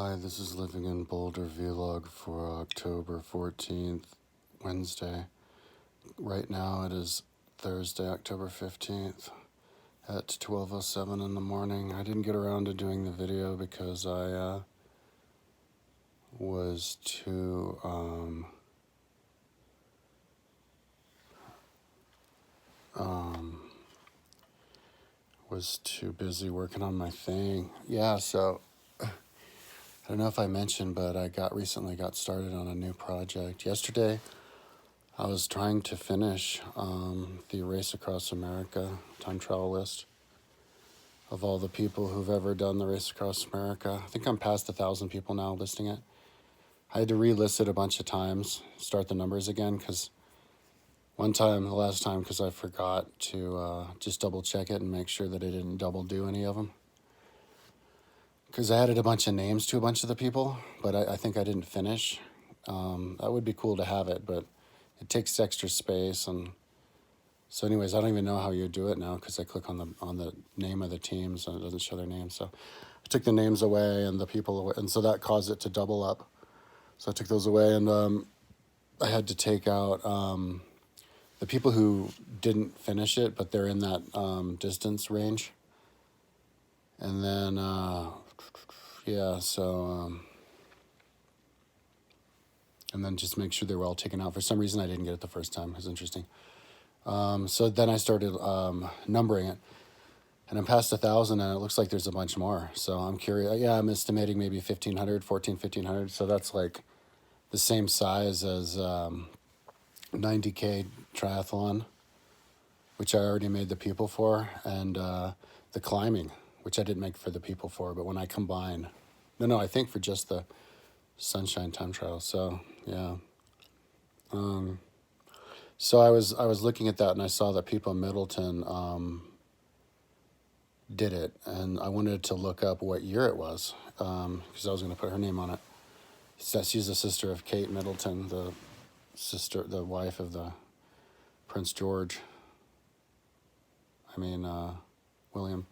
Hi, this is Living in Boulder vlog for October 14th, Wednesday. Right now it is Thursday, October 15th at 12:07 in the morning. I didn't get around to doing the video because I was too busy working on my thing. Yeah, so I don't know if I mentioned, but I recently got started on a new project. Yesterday I was trying to finish the Race Across America time trial list of all the people who've ever done the Race Across America. I think I'm past 1,000 people now listing it. I had to relist it a bunch of times, start the numbers again, because the last time, because I forgot to just double check it and make sure that I didn't double do any of them. Because I added a bunch of names to a bunch of the people, but I think I didn't finish. That would be cool to have it, but it takes extra space. And so anyways, I don't even know how you do it now because I click on the name of the teams and it doesn't show their names. So I took the names away and the people away, and so that caused it to double up. So I took those away, and I had to take out the people who didn't finish it, but they're in that distance range. And then, and then just make sure they were all taken out. For some reason, I didn't get it the first time. It was interesting. So then I started numbering it, and I'm past 1,000, and it looks like there's a bunch more. So I'm curious. Yeah, I'm estimating maybe 1,500. So that's like the same size as 90K triathlon, which I already made the people for, and the climbing, which I didn't make for the people for, but when I combine, I think for just the Sunshine Time Trial. So yeah. So I was looking at that, and I saw that people in Middleton did it, and I wanted to look up what year it was because I was going to put her name on it. She's the sister of Kate Middleton, the wife of the Prince George. William.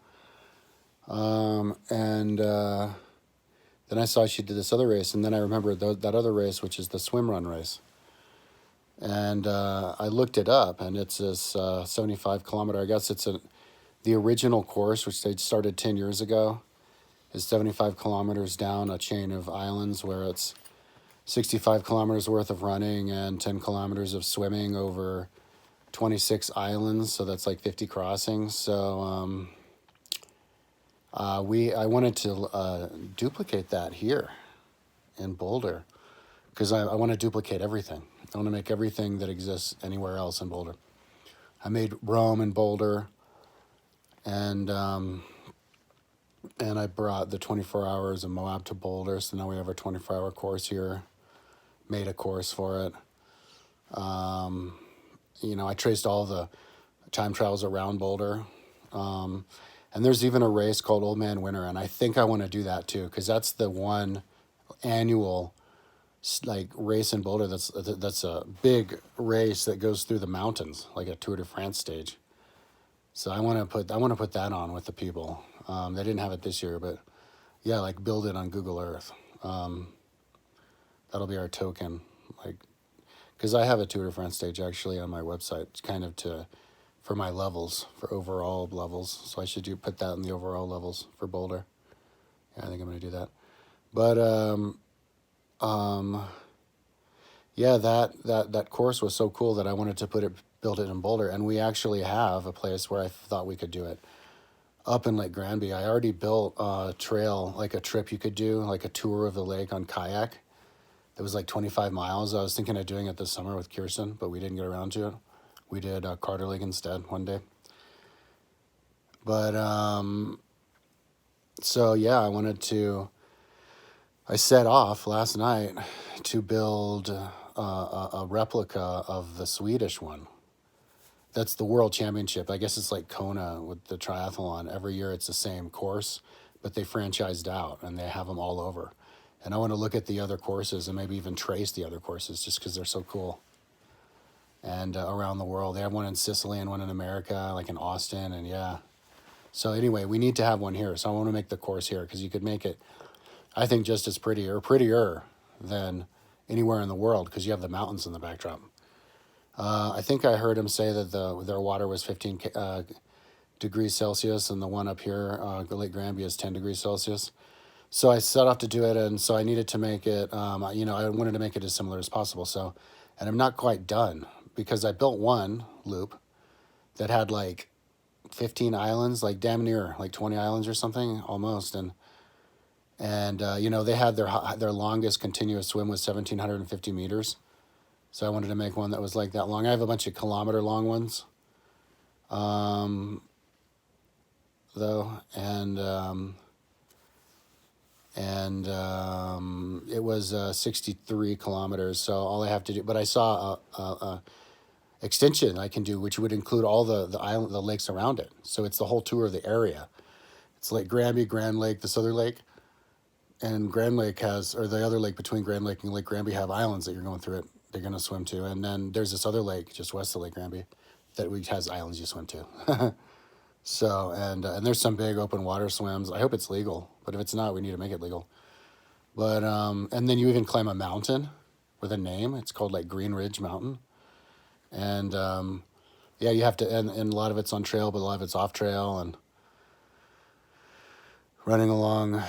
And then I saw she did this other race, and then I remembered that other race, which is the swim run race. And I looked it up, and it's this 75 kilometer. I guess it's the original course, which they started 10 years ago, is 75 kilometers down a chain of islands where it's 65 kilometers worth of running and 10 kilometers of swimming over 26 islands. So that's like 50 crossings. So I wanted to duplicate that here in Boulder because I want to duplicate everything. I want to make everything that exists anywhere else in Boulder. I made Rome in Boulder, and I brought the 24 hours of Moab to Boulder, so now we have our 24-hour course here. Made a course for it. I traced all the time trials around Boulder. And there's even a race called Old Man Winter, and I think I want to do that too, because that's the one annual race in Boulder that's a big race that goes through the mountains, like a Tour de France stage. So I want to put that on with the people. They didn't have it this year, but yeah, like build it on Google Earth. That'll be our token, because I have a Tour de France stage actually on my website, kind of for my levels, for overall levels. So I should put that in the overall levels for Boulder. Yeah, I think I'm going to do that. But yeah, that course was so cool that I wanted to build it in Boulder, and we actually have a place where I thought we could do it up in Lake Grandby. I already built a trail, like a trip you could do, like a tour of the lake on kayak. It was like 25 miles. I was thinking of doing it this summer with Kirsten, but we didn't get around to it. We did Carter Lake instead one day. But so yeah, I set off last night to build a replica of the Swedish one. That's the World Championship. I guess it's like Kona with the triathlon. Every year it's the same course, but they franchised out and they have them all over. And I want to look at the other courses and maybe even trace the other courses just because they're so cool. And around the world. They have one in Sicily and one in America, like in Austin, and yeah. So anyway, we need to have one here. So I want to make the course here because you could make it I think just as pretty or prettier than anywhere in the world because you have the mountains in the backdrop. I think I heard him say that their water was 15 degrees Celsius, and the one up here, Lake Granby, is 10 degrees Celsius. So I set off to do it, and so I needed to make it. I wanted to make it as similar as possible. So, and I'm not quite done because I built one loop that had like 15 islands, like damn near like 20 islands or something, almost, and they had their longest continuous swim was 1,750 meters. So I wanted to make one that was like that long. I have a bunch of kilometer long ones, though, and it was 63 kilometers. So all I have to do, but I saw a extension I can do, which would include all the island, the lakes around it. So it's the whole tour of the area. It's Lake Granby, Grand Lake, this other lake, and Grand Lake has, or the other lake between Grand Lake and Lake Granby have islands that you're going through it. They're going to swim to, and then there's this other lake just west of Lake Granby that has islands you swim to. So and there's some big open water swims. I hope it's legal, but if it's not, we need to make it legal. But and then you even climb a mountain with a name. It's called like Green Ridge Mountain, and yeah, you have to. And a lot of it's on trail, but a lot of it's off trail and running along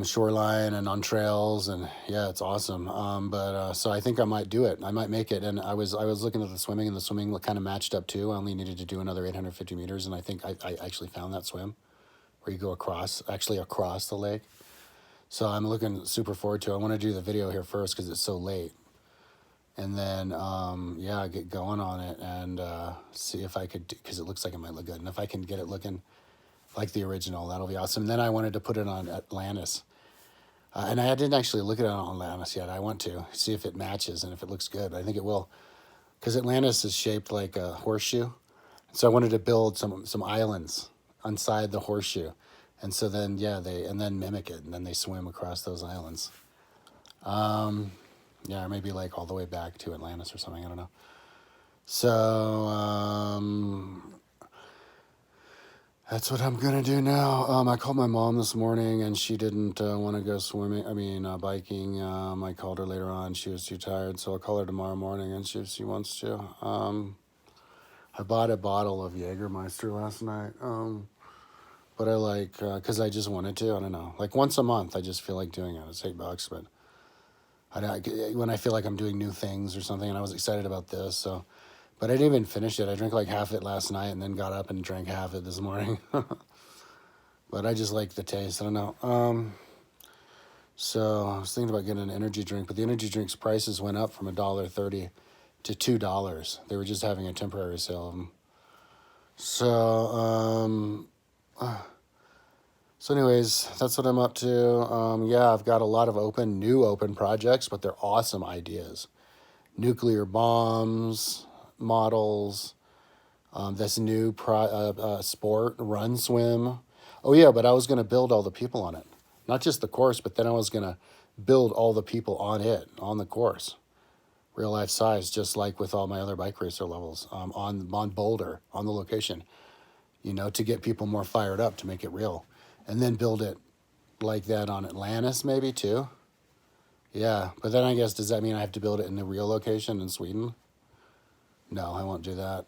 shoreline and on trails, and yeah, it's awesome. So I think I might do it. I might make it. And I was looking at the swimming, and the swimming kind of matched up too. I only needed to do another 850 meters, and I think I actually found that swim where you go across the lake. So I'm looking super forward to it. I want to do the video here first because it's so late, and then get going on it and see if I could, because it looks like it might look good, and if I can get it looking like the original, that'll be awesome. And then I wanted to put it on Atlantis. And I didn't actually look at it on Atlantis yet. I want to see if it matches and if it looks good. I think it will, because Atlantis is shaped like a horseshoe. So I wanted to build some islands inside the horseshoe. And so then, and then mimic it, and then they swim across those islands. Or maybe like all the way back to Atlantis or something, I don't know. So, that's what I'm going to do now. I called my mom this morning, and she didn't want to go biking. I called her later on. She was too tired, so I'll call her tomorrow morning and see if she wants to. I bought a bottle of Jägermeister last night, but I because I just wanted to. I don't know. Like once a month, I just feel like doing it. It's $8, but when I feel like I'm doing new things or something, and I was excited about this, so... But I didn't even finish it. I drank like half it last night and then got up and drank half it this morning. But I just like the taste. I don't know. So I was thinking about getting an energy drink, but the energy drinks prices went up from $1.30 to $2. They were just having a temporary sale of them. So, anyways, that's what I'm up to. I've got a lot of new open projects, but they're awesome ideas. Nuclear bombs, models, this new sport, run, swim. Oh yeah, but I was going to build all the people on it. Not just the course, but then I was going to build all the people on it, on the course. Real life size, just like with all my other bike racer levels, on Boulder, on the location, to get people more fired up, to make it real. And then build it like that on Atlantis maybe too. Yeah, but then I guess, does that mean I have to build it in the real location in Sweden? No, I won't do that.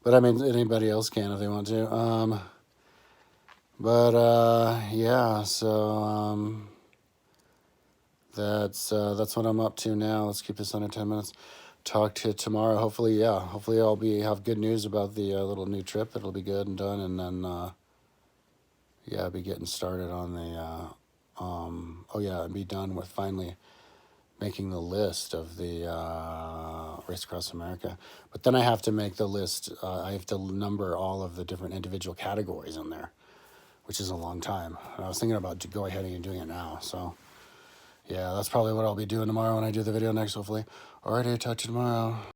But I mean, anybody else can if they want to. So that's what I'm up to now. Let's keep this under 10 minutes. Talk to you tomorrow. Hopefully I'll have good news about the little new trip. It'll be good and done, and then I'll be getting started on the and be done with finally making the list of the Race Across America. But then I have to make the list. I have to number all of the different individual categories in there, which is a long time. I was thinking about go ahead and doing it now. So, yeah, that's probably what I'll be doing tomorrow when I do the video next, hopefully. Alrighty, talk to you tomorrow.